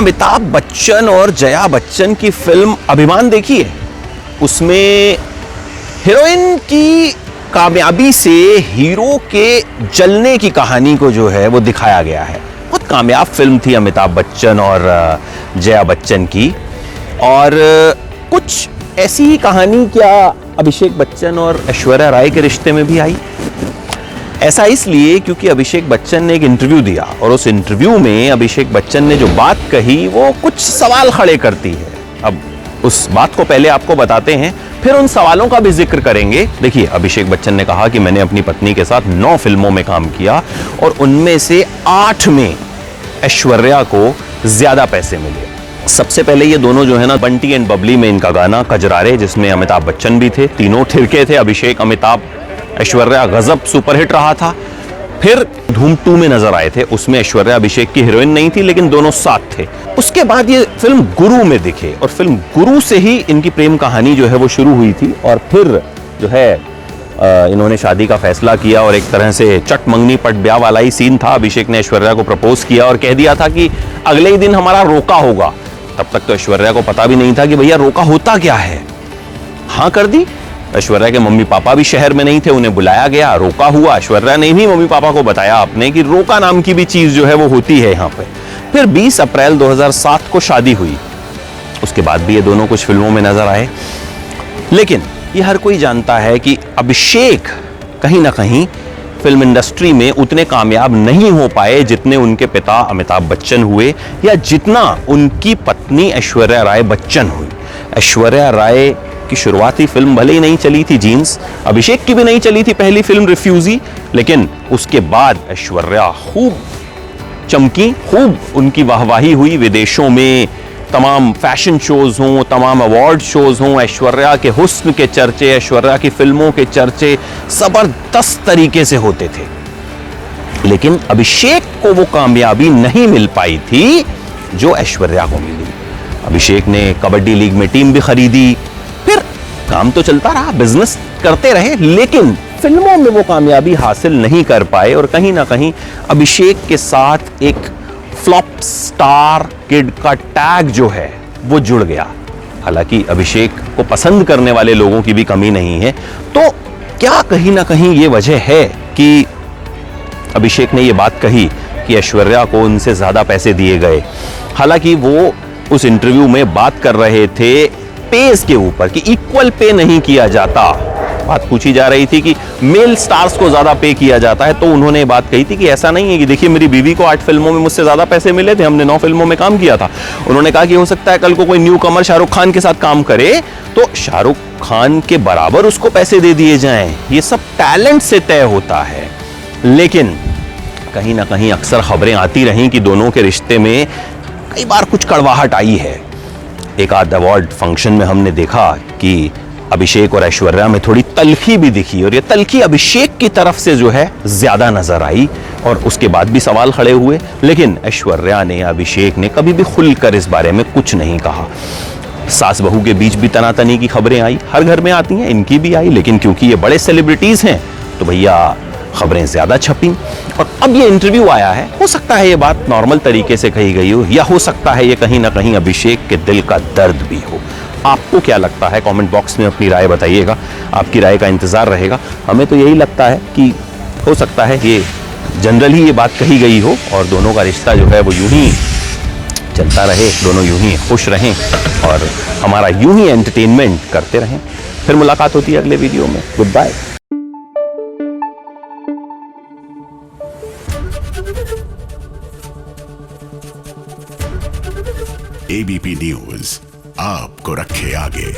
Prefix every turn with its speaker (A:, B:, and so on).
A: अमिताभ बच्चन और जया बच्चन की फिल्म अभिमान देखी है? उसमें हीरोइन की कामयाबी से हीरो के जलने की कहानी को जो है वो दिखाया गया है। बहुत कामयाब फिल्म थी अमिताभ बच्चन और जया बच्चन की। और कुछ ऐसी ही कहानी क्या अभिषेक बच्चन और ऐश्वर्या राय के रिश्ते में भी आई? ऐसा इसलिए क्योंकि अभिषेक बच्चन ने एक इंटरव्यू दिया और उस इंटरव्यू में अभिषेक बच्चन ने जो बात कही वो कुछ सवाल खड़े करती है। अब उस बात को पहले आपको बताते हैं, फिर उन सवालों का भी जिक्र करेंगे। देखिए, अभिषेक बच्चन ने कहा कि मैंने अपनी पत्नी के साथ 9 फिल्मों में काम किया और उनमें से 8 में ऐश्वर्या को ज्यादा पैसे मिले। सबसे पहले ये दोनों जो है ना, बंटी एंड बबली में इनका गाना कजरारे, जिसमें अमिताभ बच्चन भी थे, तीनों थिरके थे, अभिषेक, अमिताभ, ऐश्वर्या, गजब सुपरहिट रहा था। फिर धूम 2 में नजर आए थे, उसमें ऐश्वर्या अभिषेक की हीरोइन नहीं थी लेकिन दोनों साथ थे। उसके बाद ये फिल्म गुरु में दिखे और फिल्म गुरु से ही इनकी प्रेम कहानी जो है वो शुरू हुई थी। और फिर जो है इन्होंने शादी का फैसला किया और एक तरह से चट मंगनी पट ब्याह वाला ही सीन था। अभिषेक ने ऐश्वर्या को प्रपोज किया और कह दिया था कि अगले ही दिन हमारा रोका होगा। तब तक तो ऐश्वर्या को पता भी नहीं था कि भैया रोका होता क्या है। हाँ कर दी। ऐश्वर्या के मम्मी पापा भी शहर में नहीं थे, उन्हें बुलाया गया, रोका हुआ। ऐश्वर्या ने भी मम्मी पापा को बताया अपने कि रोका नाम की भी चीज जो है वो होती है यहाँ पे। फिर 20 अप्रैल 2007 को शादी हुई। उसके बाद भी ये दोनों कुछ फिल्मों में नजर आए, लेकिन ये हर कोई जानता है कि अभिषेक कहीं ना कहीं फिल्म इंडस्ट्री में उतने कामयाब नहीं हो पाए जितने उनके पिता अमिताभ बच्चन हुए या जितना उनकी पत्नी ऐश्वर्या राय बच्चन हुई। ऐश्वर्या राय की शुरुआती फिल्म भले ही नहीं चली थी जीन्स, अभिषेक की भी नहीं चली थी पहली फिल्म रिफ्यूजी, लेकिन उसके बाद ऐश्वर्या खूब चमकी, खूब उनकी वाहवाही हुई विदेशों में। तमाम फैशन शोज हों, तमाम अवार्ड शोज हों, ऐश्वर्या के हुस्न के चर्चे, ऐश्वर्या की फिल्मों के चर्चे जबरदस्त तरीके से होते थे। लेकिन अभिषेक को वो कामयाबी नहीं मिल पाई थी जो ऐश्वर्या को मिली। अभिषेक ने कबड्डी लीग में टीम भी खरीदी, फिर काम तो चलता रहा, बिजनेस करते रहे, लेकिन फिल्मों में वो कामयाबी हासिल नहीं कर पाए। और कहीं ना कहीं अभिषेक के साथ एक फ्लॉप स्टार किड का टैग जो है वो जुड़ गया। हालांकि अभिषेक को पसंद करने वाले लोगों की भी कमी नहीं है। तो क्या कहीं ना कहीं ये वजह है कि अभिषेक ने ये बात कही कि ऐश्वर्या को उनसे ज्यादा पैसे दिए गए? हालांकि वो उस इंटरव्यू में बात कर रहे थे पेस के ऊपर कि इक्वल पे नहीं किया जाता। बात पूछी जा रही थी कि मेल स्टार्स को ज्यादा पे किया जाता है, तो उन्होंने बात कही थी कि ऐसा नहीं है कि देखिए मेरी बीवी को 8 फिल्मों में मुझसे ज्यादा पैसे मिले थे, हमने 9 फिल्मों में काम किया था। उन्होंने कहा कि हो सकता है कल को कोई न्यू कमर शाहरुख खान के साथ काम करे तो शाहरुख खान के बराबर उसको पैसे दे दिए जाएं। ये सब टैलेंट से तय होता है। लेकिन कहीं ना कहीं अक्सर खबरें आती रहीं कि दोनों के रिश्ते में कई बार कुछ कड़वाहट आई है। एक आध अवार्ड फंक्शन में हमने देखा कि अभिषेक और ऐश्वर्या में थोड़ी तल्खी भी दिखी और ये तल्खी अभिषेक की तरफ से जो है ज्यादा नजर आई और उसके बाद भी सवाल खड़े हुए। लेकिन ऐश्वर्या ने, अभिषेक ने कभी भी खुलकर इस बारे में कुछ नहीं कहा। सास बहू के बीच भी तनातनी की खबरें आई, हर घर में आती हैं, इनकी भी आई, लेकिन क्योंकि ये बड़े सेलिब्रिटीज हैं तो भैया खबरें ज्यादा छपी। और अब ये इंटरव्यू आया है, हो सकता है ये बात नॉर्मल तरीके से कही गई हो या हो सकता है ये कहीं ना कहीं अभिषेक के दिल का दर्द भी हो। आपको क्या लगता है? कमेंट बॉक्स में अपनी राय बताइएगा, आपकी राय का इंतजार रहेगा। हमें तो यही लगता है कि हो सकता है ये जनरली ये बात कही गई हो और दोनों का रिश्ता जो है वो यूं ही चलता रहे, दोनों यूं ही खुश रहें और हमारा यूं ही एंटरटेनमेंट करते रहें। फिर मुलाकात होती है अगले वीडियो में। Good bye.
B: एबीपी न्यूज आपको रखे आगे।